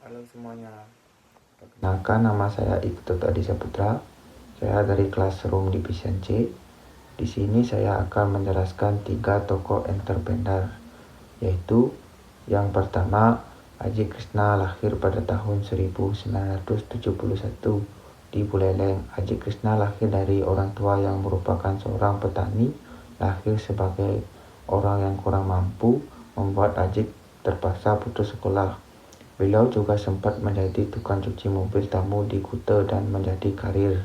Halo semuanya, perkenalkan nama saya Ibtu Adi Saputra. Saya dari Classroom Division C. Di sini saya akan menjelaskan 3 tokoh entrepreneur, yaitu yang pertama, Aji Krishna lahir pada tahun 1971 di Buleleng. Aji Krishna lahir dari orang tua yang merupakan seorang petani, lahir sebagai orang yang kurang mampu, membuat Aji terpaksa putus sekolah. Beliau juga sempat menjadi tukang cuci mobil tamu di Kuta dan menjadi karir.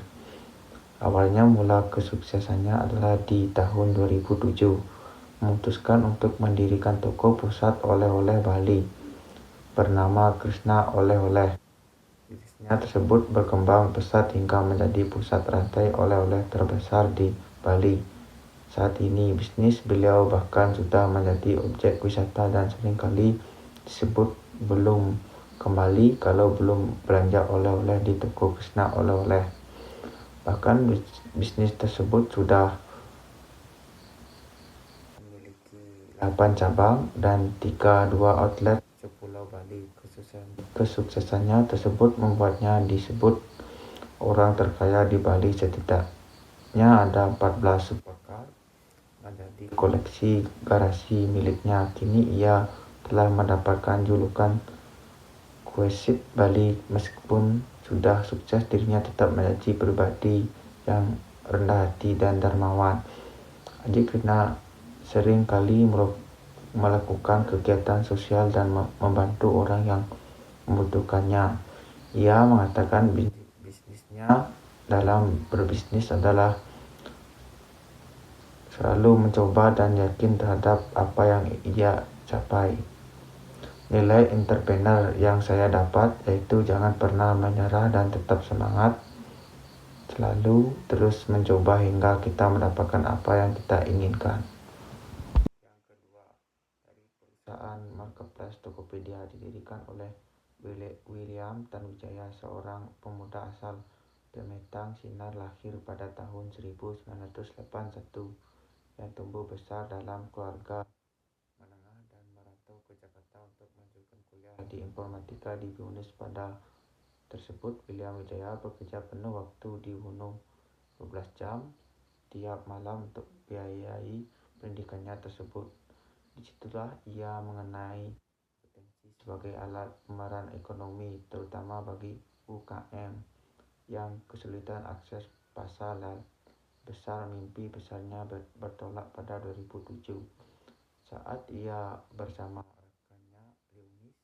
Awalnya mula kesuksesannya adalah di tahun 2007, memutuskan untuk mendirikan toko pusat oleh-oleh Bali bernama Krishna Oleh-oleh. Bisnisnya tersebut berkembang pesat hingga menjadi pusat rantai oleh-oleh terbesar di Bali. Saat ini bisnis beliau bahkan sudah menjadi objek wisata dan seringkali disebut belum kembali kalau belum belanja oleh-oleh di toko Krishna Oleh-oleh. Bahkan bisnis tersebut sudah memiliki 8 cabang dan 32 outlet sepulau Bali. Kesuksesannya tersebut membuatnya disebut orang terkaya di Bali. Setidaknya ada 14 supercar menjadi koleksi garasi miliknya. Kini ia telah mendapatkan julukan Kuesit Bali. Meskipun sudah sukses, dirinya tetap menjadi pribadi yang rendah hati dan dermawan. Aji Krishna sering kali melakukan kegiatan sosial dan membantu orang yang membutuhkannya. Ia mengatakan bisnisnya dalam berbisnis adalah selalu mencoba dan yakin terhadap apa yang ia capai. Nilai entrepreneur yang saya dapat yaitu jangan pernah menyerah dan tetap semangat, selalu terus mencoba hingga kita mendapatkan apa yang kita inginkan. Yang kedua, dari perusahaan marketplace Tokopedia didirikan oleh William Tanuwijaya, seorang pemuda asal Pemetang Sinar, lahir pada tahun 1981 yang tumbuh besar dalam keluarga menengah dan merantau ke Jakarta untuk melanjutkan kuliah di informatika di BUNES. Pada tersebut, William Wijaya bekerja penuh waktu di gunung 12 jam tiap malam untuk biayai pendidikannya tersebut. Disitulah ia mengenai potensi sebagai alat pemeran ekonomi, terutama bagi UKM yang kesulitan akses pasar besar. Mimpi besarnya bertolak pada 2007 saat ia bersama rekannya Leonis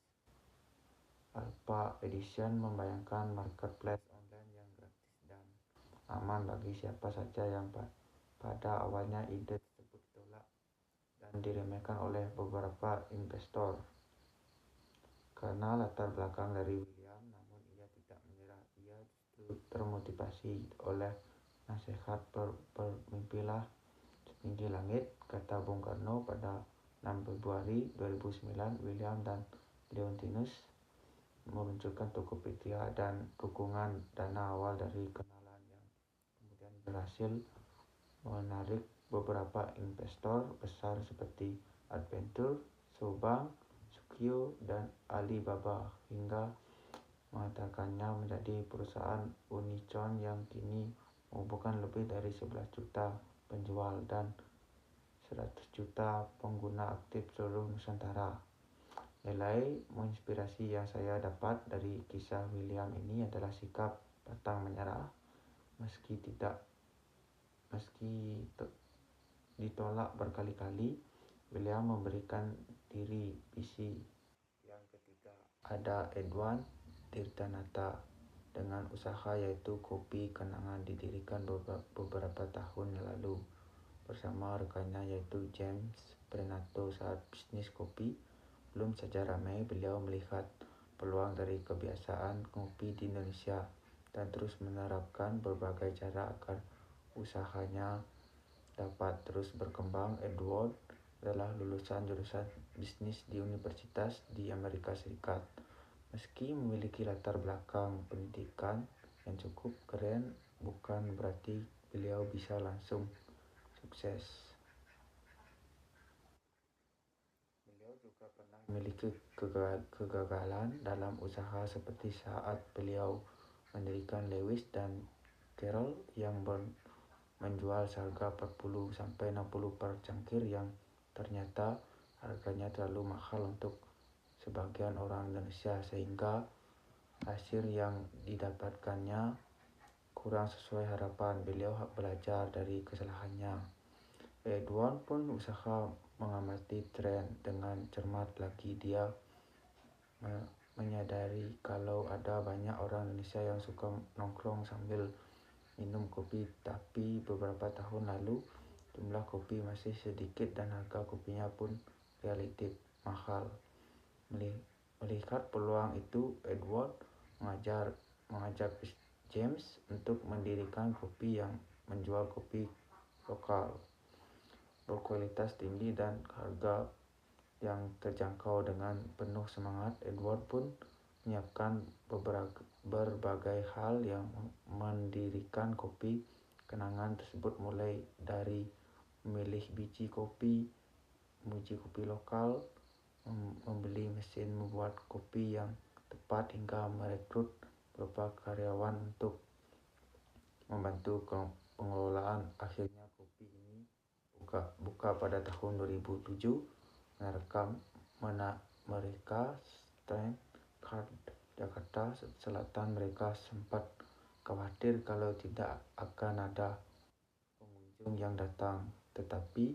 Alpha Edition membayangkan marketplace online yang gratis dan aman bagi siapa saja. Yang pada awalnya ide tersebut ditolak dan diremehkan oleh beberapa investor karena latar belakang dari William, namun ia tidak menyerah. Ia justru termotivasi oleh nasihat bermimpilah setinggi langit, kata Bung Karno. Pada 6 Februari 2009, William dan Leontinus meluncurkan Tokopedia dan dukungan dana awal dari kenalan yang kemudian berhasil menarik beberapa investor besar seperti Adventure, Sobank, Sukio, dan Alibaba hingga mengatakannya menjadi perusahaan unicorn yang kini mengumpulkan lebih dari 11 juta penjual dan 100 juta pengguna aktif seluruh Nusantara. Nilai menginspirasi yang saya dapat dari kisah William ini adalah sikap pantang menyerah meski ditolak berkali-kali. William memberikan diri visi. Yang ketiga, ada Edwan Tirtanata dengan usaha yaitu Kopi Kenangan, didirikan beberapa tahun lalu bersama rekannya yaitu James Prenato. Saat bisnis kopi belum saja ramai, beliau melihat peluang dari kebiasaan kopi di Indonesia dan terus menerapkan berbagai cara agar usahanya dapat terus berkembang. Edward adalah lulusan jurusan bisnis di universitas di Amerika Serikat. Meski memiliki latar belakang pendidikan yang cukup keren, bukan berarti beliau bisa langsung sukses. Beliau juga pernah memiliki kegagalan dalam usaha seperti saat beliau mendirikan Lewis dan Carroll yang menjual seharga 40-60 per cangkir yang ternyata harganya terlalu mahal untuk sebagian orang Indonesia, sehingga hasil yang didapatkannya kurang sesuai harapan. Beliau belajar dari kesalahannya. Edward pun usaha mengamati tren dengan cermat lagi. Dia menyadari kalau ada banyak orang Indonesia yang suka nongkrong sambil minum kopi, tapi beberapa tahun lalu jumlah kopi masih sedikit dan harga kopinya pun relatif mahal. Melihat peluang itu, Edward mengajak James untuk mendirikan kopi yang menjual kopi lokal berkualitas tinggi dan harga yang terjangkau. Dengan penuh semangat, Edward pun menyiapkan berbagai hal yang mendirikan kopi kenangan tersebut, mulai dari memilih biji kopi, menguji kopi lokal, membeli mesin membuat kopi yang tepat, hingga merekrut beberapa karyawan untuk membantu pengelolaan. Akhirnya kopi ini buka pada tahun 2007. Mereka Strand Card Jakarta Selatan. Mereka sempat khawatir kalau tidak akan ada pengunjung yang datang, tetapi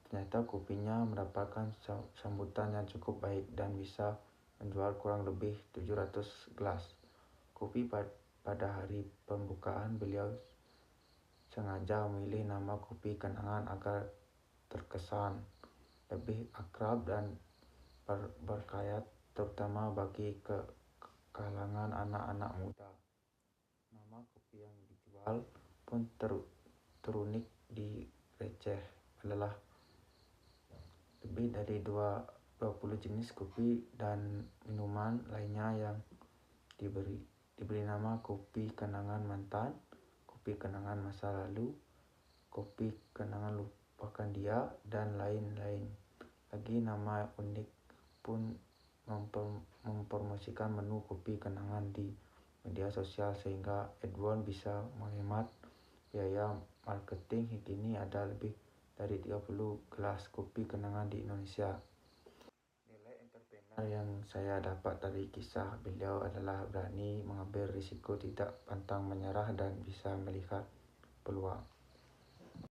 ternyata kopinya mendapatkan sambutan yang cukup baik dan bisa menjual kurang lebih 700 gelas kopi. Pada hari pembukaan, beliau sengaja memilih nama kopi kenangan agar terkesan lebih akrab dan berkayat, terutama bagi kalangan anak-anak muda. Nama kopi yang dijual pun terunik di receh adalah lebih dari 20 jenis kopi dan minuman lainnya yang diberi nama kopi kenangan mantan, kopi kenangan masa lalu, kopi kenangan lupakan dia, dan lain-lain lagi. Nama unik pun mempromosikan menu kopi kenangan di media sosial, sehingga Edward bisa menghemat biaya marketing. Kini ada lebih dari 30 gelas kopi kenangan di Indonesia. Nilai entrepreneur yang saya dapat dari kisah beliau adalah berani mengambil risiko, tidak pantang menyerah, dan bisa melihat peluang.